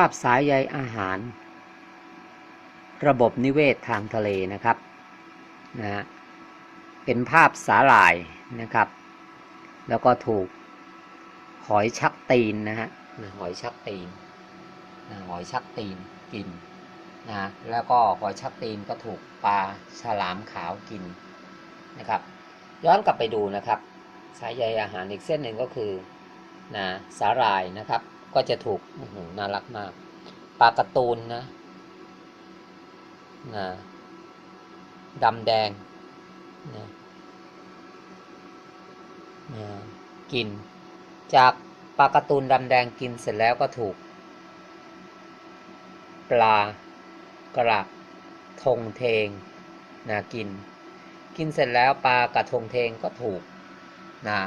าพสายใยอาหารระบบนิเวศทางทะเลนะครับนะเป็นภาพสาหร่ายนะครับแล้วก็ถูกหอยชักตีนนะฮะหอยชักตีนหอยชักตีนกินนะแล้วก็หอยชักตีนก็ถูกปลาฉลามขาวกินนะครับย้อนกลับไปดูนะครับสายใยอาหารอีกเส้นหนึ่งก็คือนะสาหร่ายนะครับก็จะถูกน่ารักมากปลาการ์ตูนนะดำแดงนะกินจากปลาการ์ตูนดำแดงกินเสร็จแล้วก็ถูกปลากระทงเทงนะกินเสร็จแล้วปลากระทงเทงก็ถูกนะ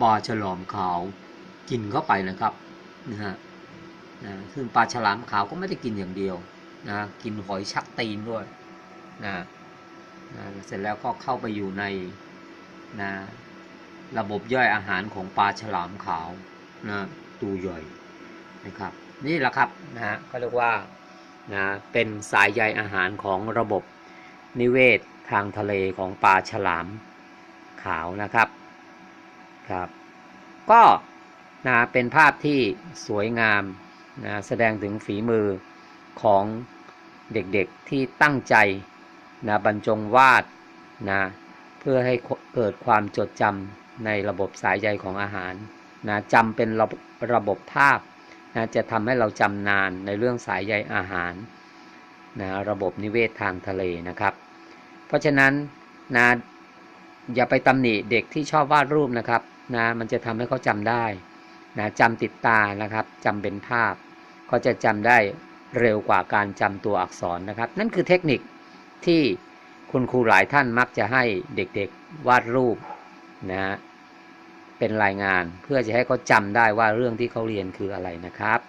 ปลาฉลามขาวกินเข้าไปนะครับนะฮะซึ่งปลาฉลามขาวก็ไม่ได้กินอย่างเดียวนะกินหอยชักตีนด้วยนะเสร็จแล้วก็เข้าไปอยู่ในนะระบบย่อยอาหารของปลาฉลามขาวนะตัวใหญ่นะครับนี่แหละครับนะก็เรียกว่านะเป็นสายใยอาหารของระบบนิเวศทางทะเลของปลาฉลามขาวนะครับก็นะเป็นภาพที่สวยงามนะแสดงถึงฝีมือของเด็กๆที่ตั้งใจนะบรรจงวาดนะเพื่อให้เกิดความจดจำในระบบสายใยของอาหารนะจำเป็นระบบภาพนะจะทำให้เราจำนานในเรื่องสายใยอาหารนะระบบนิเวศทางทะเลนะครับเพราะฉะนั้นนะอย่าไปตำหนิเด็กที่ชอบวาดรูปนะครับนะมันจะทำให้เขาจำได้นะจำติดตานะครับจำเป็นภาพเขาจะจำได้เร็วกว่าการจำตัวอักษรนะครับนั่นคือเทคนิคที่คุณครูหลายท่านมักจะให้เด็กๆวาดรูปนะเป็นรายงานเพื่อจะให้เขาจำได้ว่าเรื่องที่เขาเรียนคืออะไรนะครับ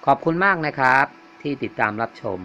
ขอบคุณมากนะครับที่ติดตามรับชม